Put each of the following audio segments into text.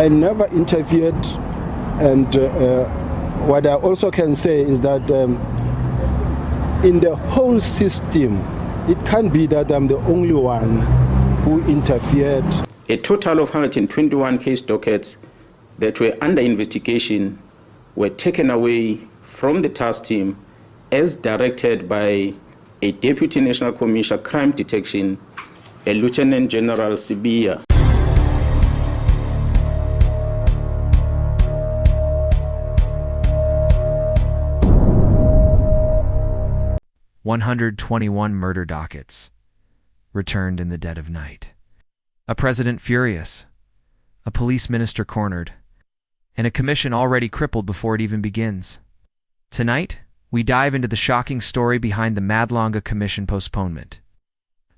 I never interfered, and what I also can say is that in the whole system, it can't be that I'm the only one who interfered. A total of 121 case dockets that were under investigation were taken away from the task team as directed by a Deputy National Commissioner Crime Detection, a Lieutenant General Sibia. "121 murder dockets returned in the dead of night. A president furious, a police minister cornered, and a commission already crippled before it even begins. Tonight, we dive into the shocking story behind the Madlanga Commission postponement,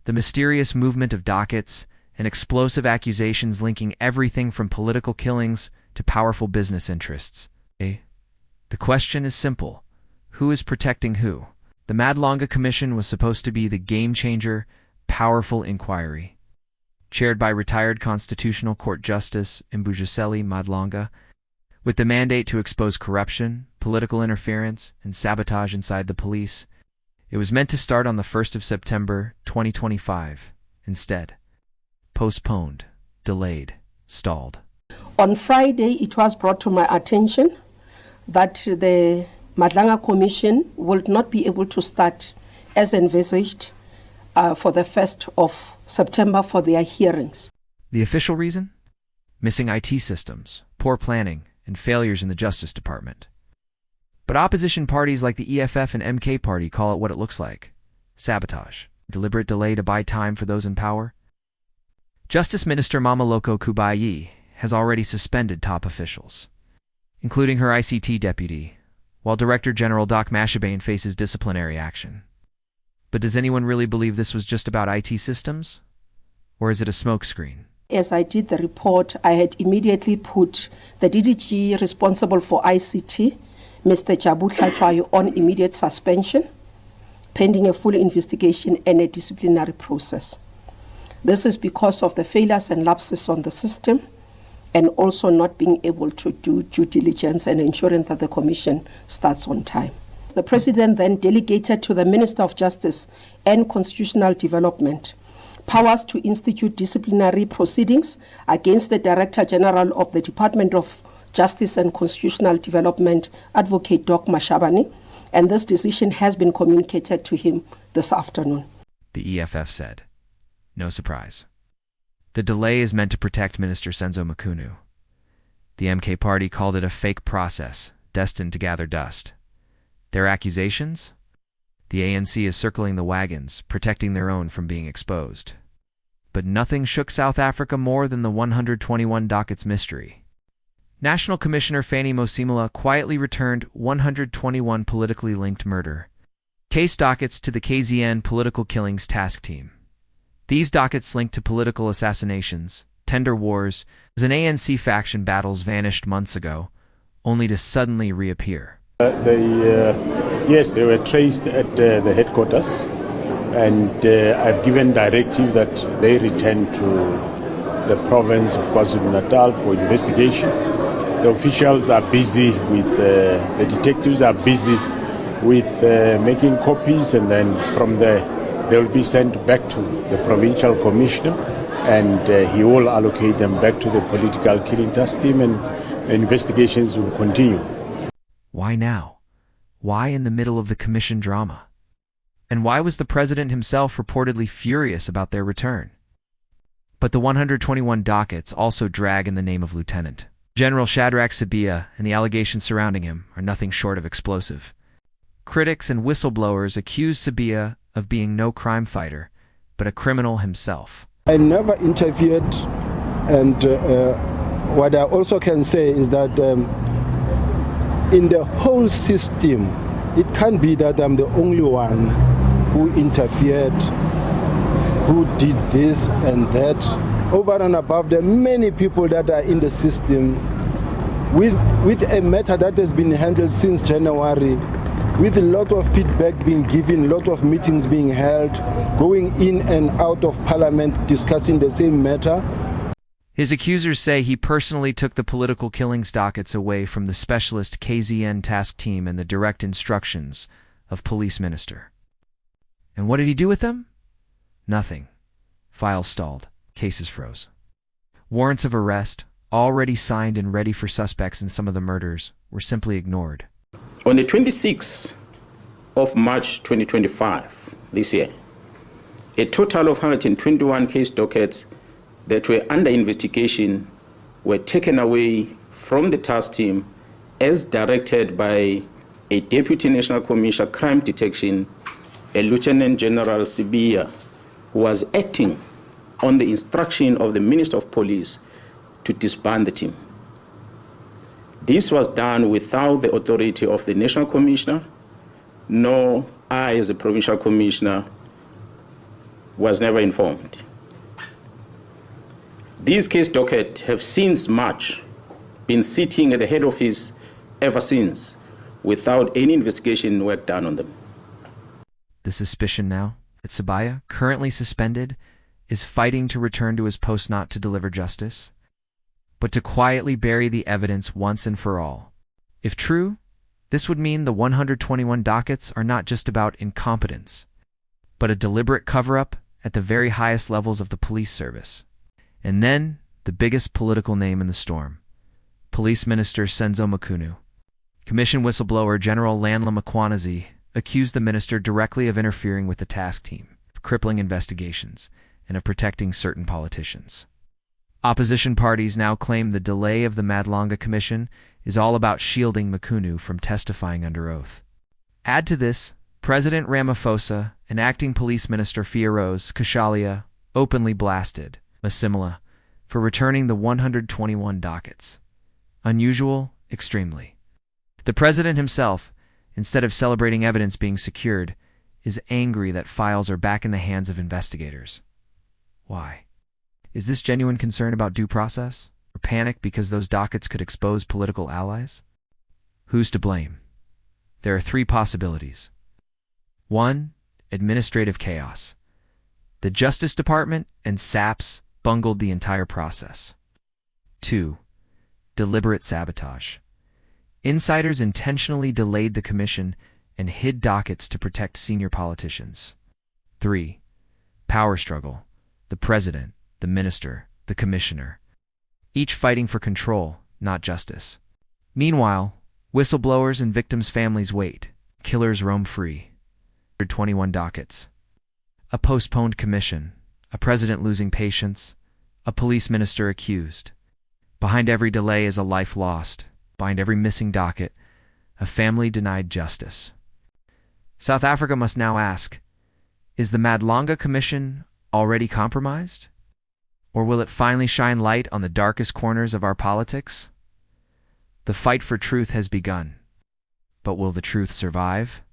the mysterious movement of dockets, and explosive accusations linking everything from political killings to powerful business interests. The question is simple: who is protecting who? The Madlanga Commission was supposed to be the game-changer, powerful inquiry, chaired by retired Constitutional Court Justice Mbujiseli Madlanga, with the mandate to expose corruption, political interference, and sabotage inside the police. It was meant to start on the 1st of September 2025. Instead, postponed, delayed, stalled. On Friday, it was brought to my attention that the Madlanga Commission will not be able to start as envisaged for the 1st of September for their hearings. The official reason? Missing IT systems, poor planning, and failures in the Justice Department. But opposition parties like the EFF and MK Party call it what it looks like: sabotage, deliberate delay to buy time for those in power. Justice Minister Mameloko Kubayi has already suspended top officials, including her ICT deputy, while Director General Doc Mashabane faces disciplinary action. But does anyone really believe this was just about IT systems? Or is it a smokescreen? As I did the report, I had immediately put the DDG responsible for ICT, Mr. Jabu Tlachwayo, on immediate suspension, pending a full investigation and a disciplinary process. This is because of the failures and lapses on the system, and also not being able to do due diligence and ensuring that the commission starts on time. The President then delegated to the Minister of Justice and Constitutional Development powers to institute disciplinary proceedings against the Director General of the Department of Justice and Constitutional Development, Advocate Doc Mashabane, and this decision has been communicated to him this afternoon. The EFF said. No surprise. The delay is meant to protect Minister Senzo Mchunu. The MK Party called it a fake process, destined to gather dust. Their accusations? The ANC is circling the wagons, protecting their own from being exposed. But nothing shook South Africa more than the 121 dockets mystery. National Commissioner Fanny Mosimula quietly returned 121 politically linked murder case dockets to the KZN Political Killings Task Team. These dockets linked to political assassinations, tender wars, as an ANC faction battles vanished months ago, only to suddenly reappear. Yes, they were traced at the headquarters, and I've given directive that they return to the province of KwaZulu-Natal for investigation. The officials are busy with, the detectives are busy with making copies, and then from there they will be sent back to the provincial commissioner, and he will allocate them back to the political killing task team, and the investigations will continue. Why now? Why in the middle of the commission drama? And why was the president himself reportedly furious about their return? But the 121 dockets also drag in the name of Lieutenant General Shadrach Sibia, and the allegations surrounding him are nothing short of explosive. Critics and whistleblowers accuse Sibia of being no crime fighter, but a criminal himself. I never interfered, and what I also can say is that in the whole system, it can't be that I'm the only one who interfered, who did this and that. Over and above, there are many people that are in the system with a matter that has been handled since January, with a lot of feedback being given, a lot of meetings being held, going in and out of Parliament discussing the same matter. His accusers say he personally took the political killings dockets away from the specialist KZN task team and the direct instructions of police minister. And what did he do with them? Nothing. Files stalled. Cases froze. Warrants of arrest, already signed and ready for suspects in some of the murders, were simply ignored. On the 26th of March 2025, this year, a total of 121 case dockets that were under investigation were taken away from the task team as directed by a Deputy National Commissioner Crime Detection, a Lieutenant General Sibia, who was acting on the instruction of the Minister of Police to disband the team. This was done without the authority of the National Commissioner, nor I, as a Provincial Commissioner, was never informed. These case dockets have since March been sitting at the head office ever since, without any investigation work done on them. The suspicion now that Sibaya, currently suspended, is fighting to return to his post not to deliver justice, but to quietly bury the evidence once and for all. If true, this would mean the 121 dockets are not just about incompetence, but a deliberate cover-up at the very highest levels of the police service. And then, the biggest political name in the storm, Police Minister Senzo Mchunu. Commission whistleblower General Landla Mkhwanazi accused the minister directly of interfering with the task team, of crippling investigations, and of protecting certain politicians. Opposition parties now claim the delay of the Madlanga Commission is all about shielding Mchunu from testifying under oath. Add to this, President Ramaphosa and Acting Police Minister Firoz Kashalia openly blasted Masimila for returning the 121 dockets. Unusual, extremely. The president himself, instead of celebrating evidence being secured, is angry that files are back in the hands of investigators. Why? Is this genuine concern about due process? Or panic because those dockets could expose political allies? Who's to blame? There are three possibilities. 1. Administrative chaos. The Justice Department and SAPS bungled the entire process. 2. Deliberate sabotage. Insiders intentionally delayed the commission and hid dockets to protect senior politicians. 3. Power struggle. The president, the minister, the commissioner, each fighting for control, not justice. Meanwhile, whistleblowers and victims' families wait. Killers roam free. 121 dockets. A postponed commission, a president losing patience, a police minister accused. Behind every delay is a life lost. Behind every missing docket, a family denied justice. South Africa must now ask, is the Madlanga Commission already compromised? Or will it finally shine light on the darkest corners of our politics? The fight for truth has begun. But will the truth survive?